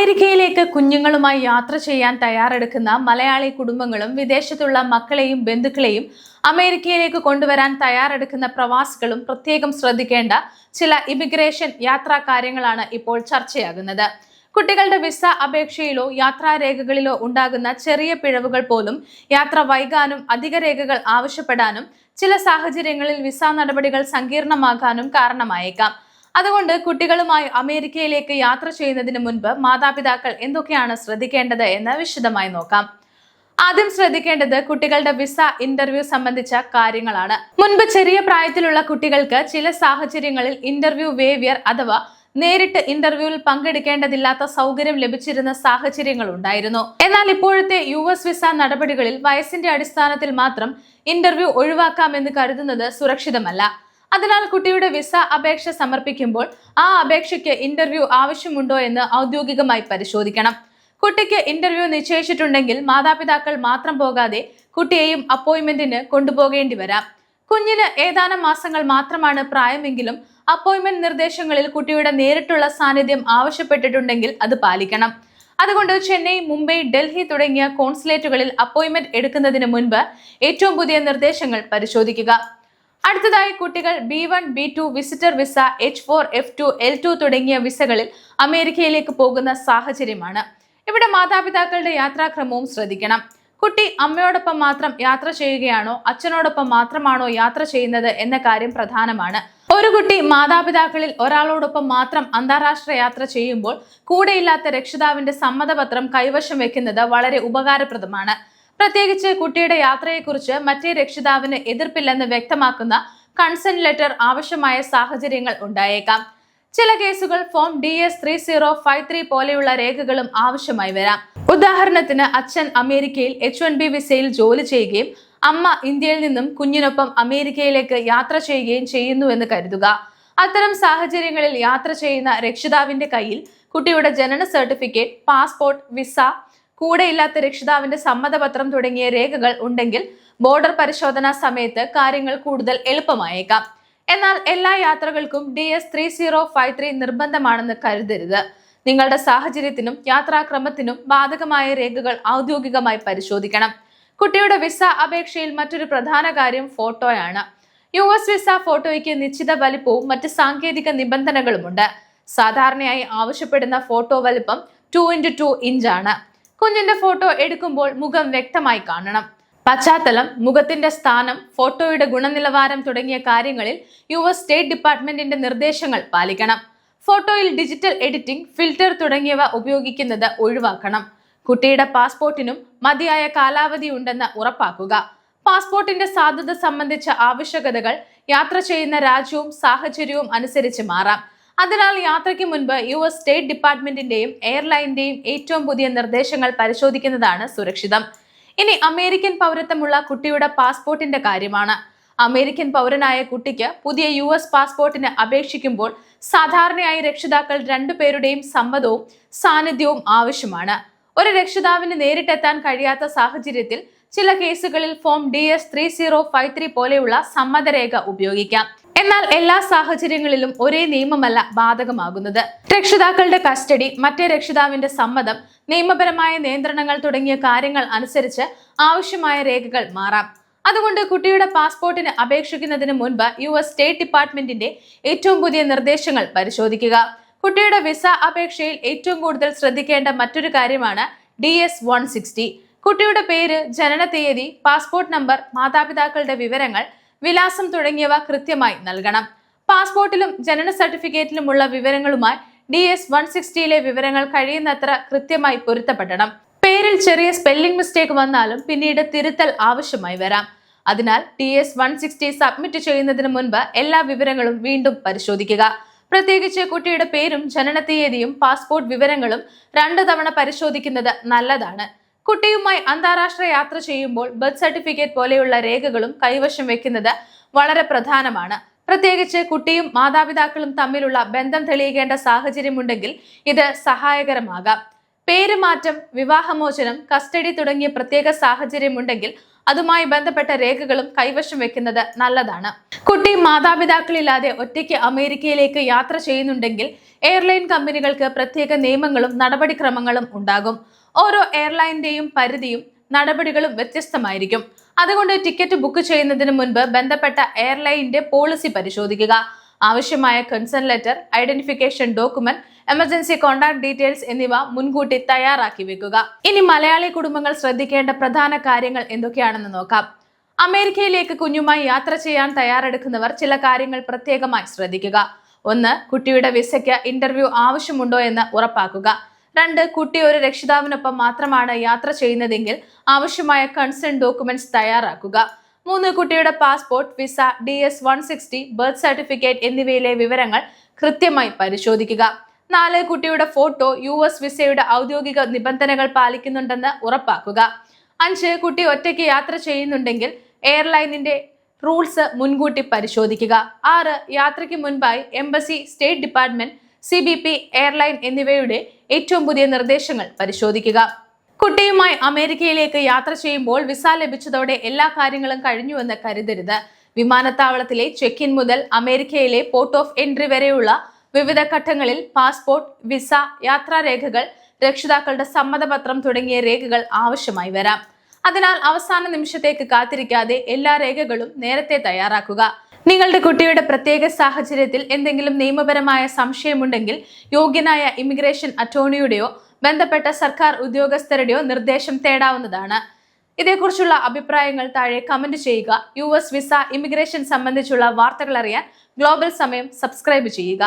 അമേരിക്കയിലേക്ക് കുഞ്ഞുങ്ങളുമായി യാത്ര ചെയ്യാൻ തയ്യാറെടുക്കുന്ന മലയാളി കുടുംബങ്ങളും വിദേശത്തുള്ള മക്കളെയും ബന്ധുക്കളെയും അമേരിക്കയിലേക്ക് കൊണ്ടുവരാൻ തയ്യാറെടുക്കുന്ന പ്രവാസികളും പ്രത്യേകം ശ്രദ്ധിക്കേണ്ട ചില ഇമിഗ്രേഷൻ യാത്രാ കാര്യങ്ങളാണ് ഇപ്പോൾ ചർച്ചയാകുന്നത്. കുട്ടികളുടെ വിസ അപേക്ഷയിലോ യാത്രാരേഖകളിലോ ഉണ്ടാകുന്ന ചെറിയ പിഴവുകൾ പോലും യാത്ര വൈകാനും അധിക രേഖകൾ ആവശ്യപ്പെടാനും ചില സാഹചര്യങ്ങളിൽ വിസ നടപടികൾ സങ്കീർണമാകാനും കാരണമായേക്കാം. അതുകൊണ്ട് കുട്ടികളുമായി അമേരിക്കയിലേക്ക് യാത്ര ചെയ്യുന്നതിന് മുൻപ് മാതാപിതാക്കൾ എന്തൊക്കെയാണ് ശ്രദ്ധിക്കേണ്ടത് എന്ന് വിശദമായി നോക്കാം. ആദ്യം ശ്രദ്ധിക്കേണ്ടത് കുട്ടികളുടെ വിസ ഇന്റർവ്യൂ സംബന്ധിച്ച കാര്യങ്ങളാണ്. മുൻപ് ചെറിയ പ്രായത്തിലുള്ള കുട്ടികൾക്ക് ചില സാഹചര്യങ്ങളിൽ ഇന്റർവ്യൂ വേവിയർ അഥവാ നേരിട്ട് ഇന്റർവ്യൂവിൽ പങ്കെടുക്കേണ്ടതില്ലാത്ത സൗകര്യം ലഭിച്ചിരുന്ന സാഹചര്യങ്ങൾ ഉണ്ടായിരുന്നു. എന്നാൽ ഇപ്പോഴത്തെ US വിസ നടപടികളിൽ വയസ്സിന്റെ അടിസ്ഥാനത്തിൽ മാത്രം ഇന്റർവ്യൂ ഒഴിവാക്കാമെന്ന് കരുതുന്നത് സുരക്ഷിതമല്ല. അതിനാൽ കുട്ടിയുടെ വിസ അപേക്ഷ സമർപ്പിക്കുമ്പോൾ ആ അപേക്ഷയ്ക്ക് ഇന്റർവ്യൂ ആവശ്യമുണ്ടോ എന്ന് ഔദ്യോഗികമായി പരിശോധിക്കണം. കുട്ടിക്ക് ഇന്റർവ്യൂ നിശ്ചയിച്ചിട്ടുണ്ടെങ്കിൽ മാതാപിതാക്കൾ മാത്രം പോകാതെ കുട്ടിയെയും അപ്പോയിന്റ്മെന്റിന് കൊണ്ടുപോകേണ്ടി വരാം. കുഞ്ഞിന് ഏതാനും മാസങ്ങൾ മാത്രമാണ് പ്രായമെങ്കിലും അപ്പോയിന്റ്മെന്റ് നിർദ്ദേശങ്ങളിൽ കുട്ടിയുടെ നേരിട്ടുള്ള സാന്നിധ്യം ആവശ്യപ്പെട്ടിട്ടുണ്ടെങ്കിൽ അത് പാലിക്കണം. അതുകൊണ്ട് ചെന്നൈ, മുംബൈ, ഡൽഹി തുടങ്ങിയ കോൺസുലേറ്റുകളിൽ അപ്പോയിന്റ്മെന്റ് എടുക്കുന്നതിന് മുൻപ് ഏറ്റവും പുതിയ നിർദ്ദേശങ്ങൾ പരിശോധിക്കുക. അടുത്തതായി കുട്ടികൾ B1, B2 visitor visa, H4, F2, L2 തുടങ്ങിയ വിസകളിൽ അമേരിക്കയിലേക്ക് പോകുന്ന സാഹചര്യമാണ്. ഇവിടെ മാതാപിതാക്കളുടെ യാത്രാക്രമവും ശ്രദ്ധിക്കണം. കുട്ടി അമ്മയോടൊപ്പം മാത്രം യാത്ര ചെയ്യുകയാണോ അച്ഛനോടൊപ്പം മാത്രമാണോ യാത്ര ചെയ്യുന്നത് എന്ന കാര്യം പ്രധാനമാണ്. ഒരു കുട്ടി മാതാപിതാക്കളിൽ ഒരാളോടൊപ്പം മാത്രം അന്താരാഷ്ട്ര യാത്ര ചെയ്യുമ്പോൾ കൂടെയില്ലാത്ത രക്ഷിതാവിന്റെ സമ്മതപത്രം കൈവശം വെക്കുന്നത് വളരെ ഉപകാരപ്രദമാണ്. പ്രത്യേകിച്ച് കുട്ടിയുടെ യാത്രയെക്കുറിച്ച് മറ്റേ രക്ഷിതാവിന് എതിർപ്പില്ലെന്ന് വ്യക്തമാക്കുന്ന കൺസെന്റ് ലെറ്റർ ആവശ്യമായ സാഹചര്യങ്ങൾ ഉണ്ടായേക്കാം. ചില കേസുകൾ ഫോം DS 3053 പോലെയുള്ള രേഖകളും ആവശ്യമായി വരാം. ഉദാഹരണത്തിന് അച്ഛൻ അമേരിക്കയിൽ H1B വിസയിൽ ജോലി ചെയ്യുകയും അമ്മ ഇന്ത്യയിൽ നിന്നും കുഞ്ഞിനൊപ്പം അമേരിക്കയിലേക്ക് യാത്ര ചെയ്യുകയും ചെയ്യുന്നുവെന്ന് കരുതുക. അത്തരം സാഹചര്യങ്ങളിൽ യാത്ര ചെയ്യുന്ന രക്ഷിതാവിന്റെ കയ്യിൽ കുട്ടിയുടെ ജനന സർട്ടിഫിക്കറ്റ്, പാസ്പോർട്ട്, വിസ, കൂടെയില്ലാത്ത രക്ഷിതാവിന്റെ സമ്മതപത്രം തുടങ്ങിയ രേഖകൾ ഉണ്ടെങ്കിൽ ബോർഡർ പരിശോധനാ സമയത്ത് കാര്യങ്ങൾ കൂടുതൽ എളുപ്പമായേക്കാം. എന്നാൽ എല്ലാ യാത്രകൾക്കും DS 3053 നിർബന്ധമാണെന്ന് കരുതരുത്. നിങ്ങളുടെ സാഹചര്യത്തിനും യാത്രാക്രമത്തിനും ബാധകമായ രേഖകൾ ഔദ്യോഗികമായി പരിശോധിക്കണം. കുട്ടിയുടെ വിസ അപേക്ഷയിൽ മറ്റൊരു പ്രധാന കാര്യം ഫോട്ടോയാണ്. US വിസ ഫോട്ടോയ്ക്ക് നിശ്ചിത വലിപ്പവും മറ്റ് സാങ്കേതിക നിബന്ധനകളുമുണ്ട്. സാധാരണയായി ആവശ്യപ്പെടുന്ന ഫോട്ടോ വലിപ്പം 2x2 ഇഞ്ച് ആണ്. കുഞ്ഞിന്റെ ഫോട്ടോ എടുക്കുമ്പോൾ മുഖം വ്യക്തമായി കാണണം. പശ്ചാത്തലം, മുഖത്തിന്റെ സ്ഥാനം, ഫോട്ടോയുടെ ഗുണനിലവാരം തുടങ്ങിയ കാര്യങ്ങളിൽ US സ്റ്റേറ്റ് ഡിപ്പാർട്ട്മെന്റിന്റെ നിർദ്ദേശങ്ങൾ പാലിക്കണം. ഫോട്ടോയിൽ ഡിജിറ്റൽ എഡിറ്റിംഗ്, ഫിൽറ്റർ തുടങ്ങിയവ ഉപയോഗിക്കുന്നത് ഒഴിവാക്കണം. കുട്ടിയുടെ പാസ്പോർട്ടിനും മതിയായ കാലാവധി ഉണ്ടെന്ന് ഉറപ്പാക്കുക. പാസ്പോർട്ടിന്റെ സാധുത സംബന്ധിച്ച ആവശ്യകതകൾ യാത്ര ചെയ്യുന്ന രാജ്യവും സാഹചര്യവും അനുസരിച്ച് മാറാം. അതിനാൽ യാത്രയ്ക്ക് മുൻപ് US സ്റ്റേറ്റ് ഡിപ്പാർട്ട്മെന്റിന്റെയും എയർലൈനിന്റെയും ഏറ്റവും പുതിയ നിർദ്ദേശങ്ങൾ പരിശോധിക്കുന്നതാണ് സുരക്ഷിതം. ഇനി അമേരിക്കൻ പൗരത്വമുള്ള കുട്ടിയുടെ പാസ്പോർട്ടിന്റെ കാര്യമാണ്. അമേരിക്കൻ പൗരനായ കുട്ടിക്ക് പുതിയ US പാസ്പോർട്ടിന് അപേക്ഷിക്കുമ്പോൾ സാധാരണയായി രക്ഷിതാക്കൾ രണ്ടുപേരുടെയും സമ്മതവും സാന്നിധ്യവും ആവശ്യമാണ്. ഒരു രക്ഷിതാവിന് നേരിട്ടെത്താൻ കഴിയാത്ത സാഹചര്യത്തിൽ ചില കേസുകളിൽ ഫോം DS 3053 പോലെയുള്ള സമ്മതരേഖ ഉപയോഗിക്കാം. എന്നാൽ എല്ലാ സാഹചര്യങ്ങളിലും ഒരേ നിയമമല്ല ബാധകമാകുന്നത്. രക്ഷിതാക്കളുടെ കസ്റ്റഡി, മറ്റേ രക്ഷിതാവിന്റെ സമ്മതം, നിയമപരമായ നിയന്ത്രണങ്ങൾ തുടങ്ങിയ കാര്യങ്ങൾ അനുസരിച്ച് ആവശ്യമായ രേഖകൾ മാറാം. അതുകൊണ്ട് കുട്ടിയുടെ പാസ്പോർട്ടിന് അപേക്ഷിക്കുന്നതിന് മുൻപ് US സ്റ്റേറ്റ് ഡിപ്പാർട്ട്മെന്റിന്റെ ഏറ്റവും പുതിയ നിർദ്ദേശങ്ങൾ പരിശോധിക്കുക. കുട്ടിയുടെ വിസ അപേക്ഷയിൽ ഏറ്റവും കൂടുതൽ ശ്രദ്ധിക്കേണ്ട മറ്റൊരു കാര്യമാണ് DS 160. കുട്ടിയുടെ പേര്, ജനന തീയതി, പാസ്പോർട്ട് നമ്പർ, മാതാപിതാക്കളുടെ വിവരങ്ങൾ, വിലാസം തുടങ്ങിയവ കൃത്യമായി നൽകണം. പാസ്പോർട്ടിലും ജനന സർട്ടിഫിക്കറ്റിലുമുള്ള വിവരങ്ങളുമായി DS 160ലെ വിവരങ്ങൾ കഴിയുന്നത്ര കൃത്യമായി പൊരുത്തപ്പെടണം. പേരിൽ ചെറിയ സ്പെല്ലിംഗ് മിസ്റ്റേക്ക് വന്നാലും പിന്നീട് തിരുത്തൽ ആവശ്യമായി വരാം. അതിനാൽ DS 160 സബ്മിറ്റ് ചെയ്യുന്നതിന് മുൻപ് എല്ലാ വിവരങ്ങളും വീണ്ടും പരിശോധിക്കുക. പ്രത്യേകിച്ച് കുട്ടിയുടെ പേരും ജനന തീയതിയും പാസ്പോർട്ട് വിവരങ്ങളും 2 തവണ പരിശോധിക്കുന്നത് നല്ലതാണ്. കുട്ടിയുമായി അന്താരാഷ്ട്ര യാത്ര ചെയ്യുമ്പോൾ ബർത്ത് സർട്ടിഫിക്കറ്റ് പോലെയുള്ള രേഖകളും കൈവശം വെക്കുന്നത് വളരെ പ്രധാനമാണ്. പ്രത്യേകിച്ച് കുട്ടിയും മാതാപിതാക്കളും തമ്മിലുള്ള ബന്ധം തെളിയിക്കേണ്ട സാഹചര്യമുണ്ടെങ്കിൽ ഇത് സഹായകരമാകാം. പേരുമാറ്റം, വിവാഹമോചനം, കസ്റ്റഡി തുടങ്ങിയ പ്രത്യേക സാഹചര്യമുണ്ടെങ്കിൽ അതുമായി ബന്ധപ്പെട്ട രേഖകളും കൈവശം വെക്കുന്നത് നല്ലതാണ്. കുട്ടി മാതാപിതാക്കളില്ലാതെ ഒറ്റയ്ക്ക് അമേരിക്കയിലേക്ക് യാത്ര ചെയ്യുന്നുണ്ടെങ്കിൽ എയർലൈൻ കമ്പനികൾക്ക് പ്രത്യേക നിയമങ്ങളും നടപടിക്രമങ്ങളും ഉണ്ടാകും. ഓരോ എയർലൈനിന്റെയും പരിധിയും നടപടികളും വ്യത്യസ്തമായിരിക്കും. അതുകൊണ്ട് ടിക്കറ്റ് ബുക്ക് ചെയ്യുന്നതിന് മുൻപ് ബന്ധപ്പെട്ട എയർലൈനിന്റെ പോളിസി പരിശോധിക്കുക. ആവശ്യമായ concern letter, identification document, emergency contact details എന്നിവ മുൻകൂട്ടി തയ്യാറാക്കി വെക്കുക. ഇനി മലയാളി കുടുംബങ്ങൾ ശ്രദ്ധിക്കേണ്ട പ്രധാന കാര്യങ്ങൾ എന്തൊക്കെയാണെന്ന് നോക്കാം. അമേരിക്കയിലേക്ക് കുഞ്ഞുമായി യാത്ര ചെയ്യാൻ തയ്യാറെടുക്കുന്നവർ ചില കാര്യങ്ങൾ പ്രത്യേകമായി ശ്രദ്ധിക്കുക. 1. കുട്ടിയുടെ വിസയ്ക്ക് ഇന്റർവ്യൂ ആവശ്യമുണ്ടോ എന്ന് ഉറപ്പാക്കുക. 2. കുട്ടി ഒരു രക്ഷിതാവിനൊപ്പം മാത്രമാണ് യാത്ര ചെയ്യുന്നതെങ്കിൽ ആവശ്യമായ കൺസേൺ ഡോക്യുമെന്റ്സ് തയ്യാറാക്കുക. 3. കുട്ടിയുടെ passport, visa, DS-160, birth certificate എന്നിവയിലെ വിവരങ്ങൾ കൃത്യമായി പരിശോധിക്കുക. 4. കുട്ടിയുടെ ഫോട്ടോ US വിസയുടെ ഔദ്യോഗിക നിബന്ധനകൾ പാലിക്കുന്നുണ്ടെന്ന് ഉറപ്പാക്കുക. 5. കുട്ടി ഒറ്റയ്ക്ക് യാത്ര ചെയ്യുന്നുണ്ടെങ്കിൽ എയർലൈനിന്റെ റൂൾസ് മുൻകൂട്ടി പരിശോധിക്കുക. 6. യാത്രയ്ക്ക് മുൻപായി embassy, state department, CBP, airline എന്നിവയുടെ ഏറ്റവും പുതിയ നിർദ്ദേശങ്ങൾ പരിശോധിക്കുക. കുട്ടിയുമായി അമേരിക്കയിലേക്ക് യാത്ര ചെയ്യുമ്പോൾ വിസ ലഭിച്ചതോടെ എല്ലാ കാര്യങ്ങളും കഴിഞ്ഞുവെന്ന് കരുതരുത്. വിമാനത്താവളത്തിലെ ചെക്ക് ഇൻ മുതൽ അമേരിക്കയിലെ പോർട്ട് ഓഫ് എൻട്രി വരെയുള്ള വിവിധ ഘട്ടങ്ങളിൽ പാസ്പോർട്ട്, വിസ, യാത്രാരേഖകൾ, രക്ഷിതാക്കളുടെ സമ്മതപത്രം തുടങ്ങിയ രേഖകൾ ആവശ്യമായി വരാം. അതിനാൽ അവസാന നിമിഷത്തേക്ക് കാത്തിരിക്കാതെ എല്ലാ രേഖകളും നേരത്തെ തയ്യാറാക്കുക. നിങ്ങളുടെ കുട്ടിയുടെ പ്രത്യേക സാഹചര്യത്തിൽ എന്തെങ്കിലും നിയമപരമായ സംശയമുണ്ടെങ്കിൽ യോഗ്യനായ ഇമിഗ്രേഷൻ അറ്റോർണിയുടെയോ ബന്ധപ്പെട്ട സർക്കാർ ഉദ്യോഗസ്ഥരുടെയോ നിർദ്ദേശം തേടാവുന്നതാണ്. ഇതേക്കുറിച്ചുള്ള അഭിപ്രായങ്ങൾ താഴെ കമന്റ് ചെയ്യുക. US വിസ, ഇമിഗ്രേഷൻ സംബന്ധിച്ചുള്ള വാർത്തകൾ അറിയാൻ ഗ്ലോബൽ സമയം സബ്സ്ക്രൈബ് ചെയ്യുക.